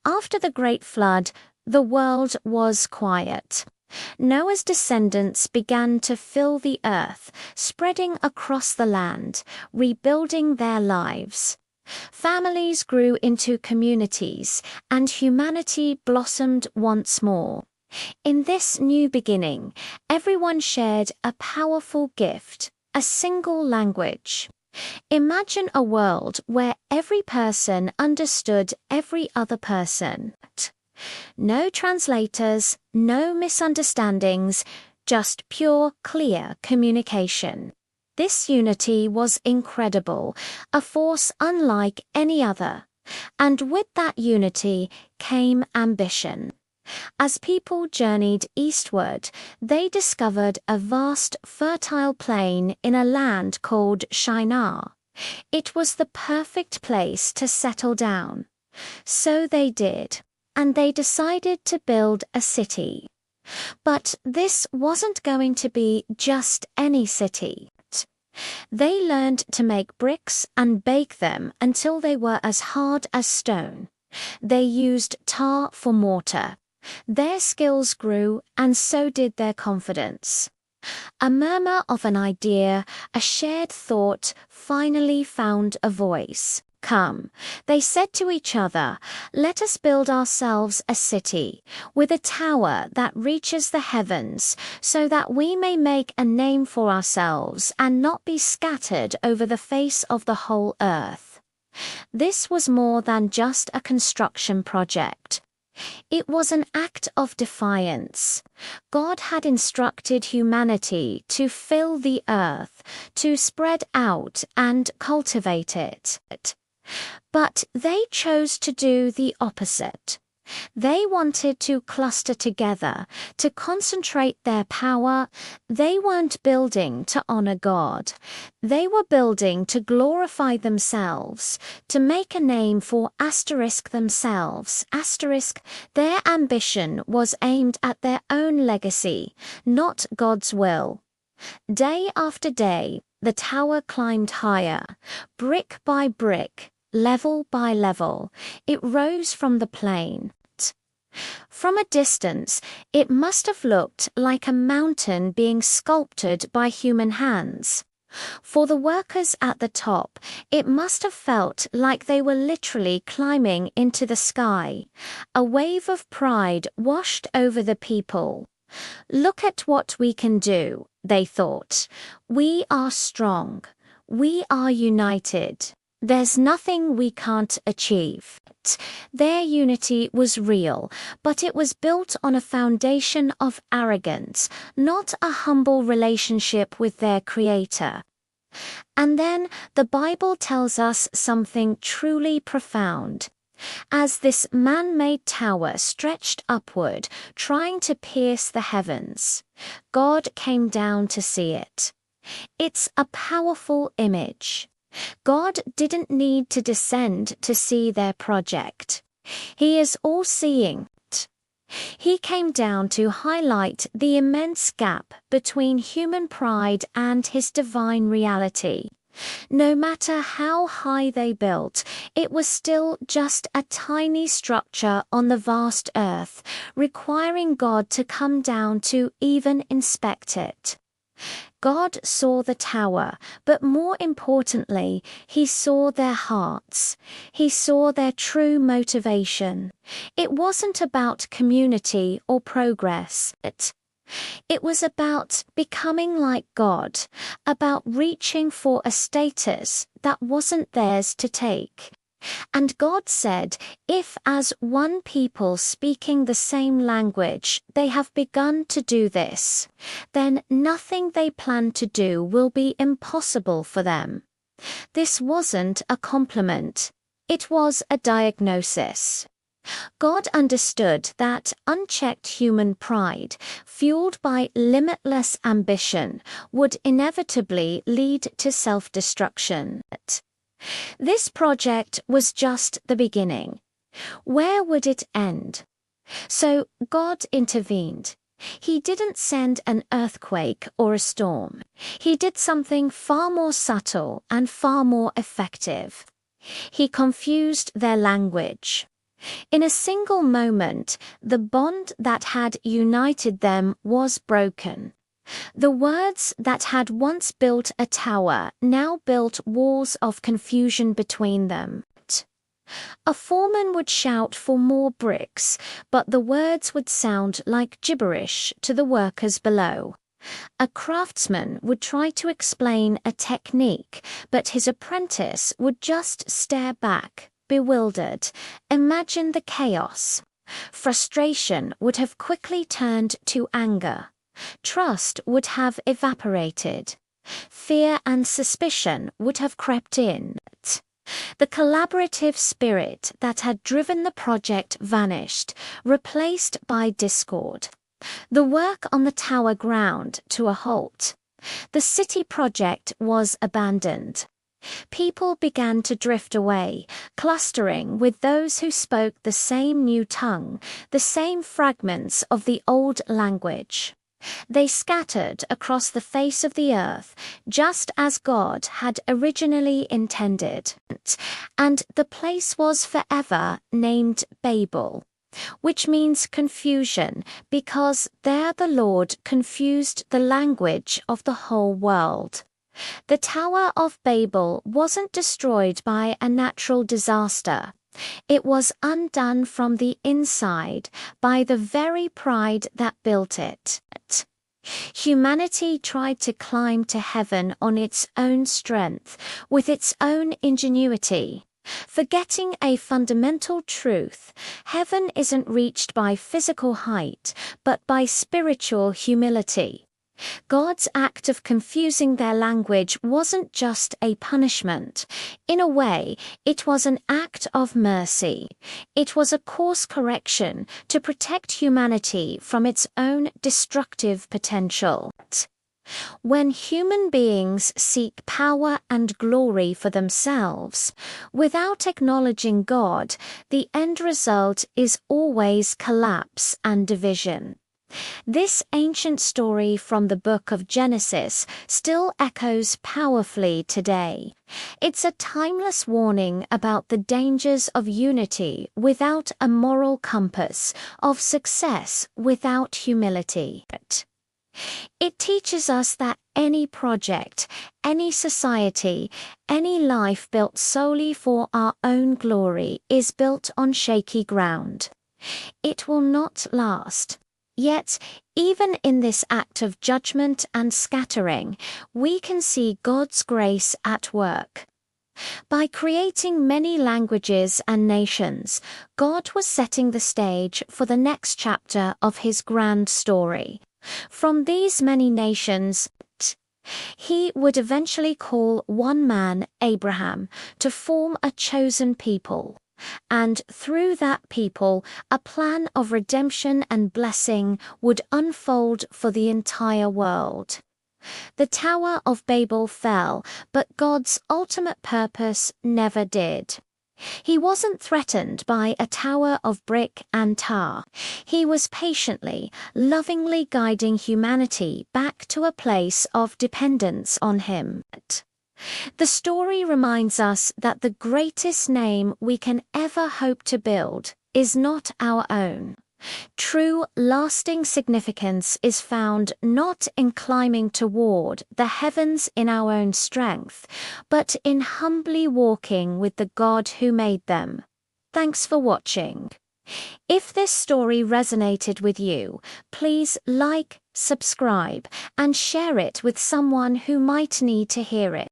After the great flood, the world was quiet. Noah's descendants began to fill the earth, spreading across the land, rebuilding their lives. Families grew into communities, and humanity blossomed once more. In this new beginning, everyone shared a powerful gift, a single language. Imagine a world where every person understood every other person. No translators, no misunderstandings, just pure, clear communication. This unity was incredible, a force unlike any other. And with that unity came ambition. As people journeyed eastward, they discovered a vast, fertile plain in a land called Shinar. It was the perfect place to settle down. So they did, and they decided to build a city. But this wasn't going to be just any city. They learned to make bricks and bake them until they were as hard as stone. They used tar for mortar. Their skills grew, and so did their confidence. A murmur of an idea, a shared thought, finally found a voice. Come, they said to each other, let us build ourselves a city, with a tower that reaches the heavens, so that we may make a name for ourselves and not be scattered over the face of the whole earth. This was more than just a construction project. It was an act of defiance. God had instructed humanity to fill the earth, to spread out and cultivate it. But they chose to do the opposite. They wanted to cluster together, to concentrate their power. They weren't building to honor God. They were building to glorify themselves, to make a name for themselves. Their ambition was aimed at their own legacy, not God's will. Day after day, the tower climbed higher, brick by brick, level by level. It rose from the plain. From a distance, it must have looked like a mountain being sculpted by human hands. For the workers at the top, it must have felt like they were literally climbing into the sky. A wave of pride washed over the people. Look at what we can do, they thought. We are strong. We are united. There's nothing we can't achieve. Their unity was real, but it was built on a foundation of arrogance, not a humble relationship with their Creator. And then the Bible tells us something truly profound. As this man-made tower stretched upward, trying to pierce the heavens, God came down to see it. It's a powerful image. God didn't need to descend to see their project. He is all-seeing. He came down to highlight the immense gap between human pride and his divine reality. No matter how high they built, it was still just a tiny structure on the vast earth, requiring God to come down to even inspect it. God saw the tower, but more importantly, he saw their hearts. He saw their true motivation. It wasn't about community or progress. It was about becoming like God, about reaching for a status that wasn't theirs to take. And God said, if as one people speaking the same language they have begun to do this, then nothing they plan to do will be impossible for them. This wasn't a compliment. It was a diagnosis. God understood that unchecked human pride, fueled by limitless ambition, would inevitably lead to self-destruction. This project was just the beginning. Where would it end? So God intervened. He didn't send an earthquake or a storm. He did something far more subtle and far more effective. He confused their language. In a single moment, the bond that had united them was broken. The words that had once built a tower now built walls of confusion between them. A foreman would shout for more bricks, but the words would sound like gibberish to the workers below. A craftsman would try to explain a technique, but his apprentice would just stare back, bewildered. Imagine the chaos. Frustration would have quickly turned to anger. Trust would have evaporated. Fear and suspicion would have crept in. The collaborative spirit that had driven the project vanished, replaced by discord. The work on the tower ground to a halt. The city project was abandoned. People began to drift away, clustering with those who spoke the same new tongue, the same fragments of the old language. They scattered across the face of the earth, just as God had originally intended, and the place was forever named Babel, which means confusion, because there the Lord confused the language of the whole world. The Tower of Babel wasn't destroyed by a natural disaster. It was undone from the inside by the very pride that built it. Humanity tried to climb to heaven on its own strength, with its own ingenuity. Forgetting a fundamental truth, heaven isn't reached by physical height, but by spiritual humility. God's act of confusing their language wasn't just a punishment. In a way, it was an act of mercy. It was a course correction to protect humanity from its own destructive potential. When human beings seek power and glory for themselves, without acknowledging God, the end result is always collapse and division. This ancient story from the book of Genesis still echoes powerfully today. It's a timeless warning about the dangers of unity without a moral compass, of success without humility. It teaches us that any project, any society, any life built solely for our own glory is built on shaky ground. It will not last. Yet, even in this act of judgment and scattering, we can see God's grace at work. By creating many languages and nations, God was setting the stage for the next chapter of his grand story. From these many nations, he would eventually call one man, Abraham, to form a chosen people. And through that people, a plan of redemption and blessing would unfold for the entire world. The Tower of Babel fell, but God's ultimate purpose never did. He wasn't threatened by a tower of brick and tar. He was patiently, lovingly guiding humanity back to a place of dependence on him. The story reminds us that the greatest name we can ever hope to build is not our own. True, lasting significance is found not in climbing toward the heavens in our own strength, but in humbly walking with the God who made them. Thanks for watching. If this story resonated with you, please like, subscribe, and share it with someone who might need to hear it.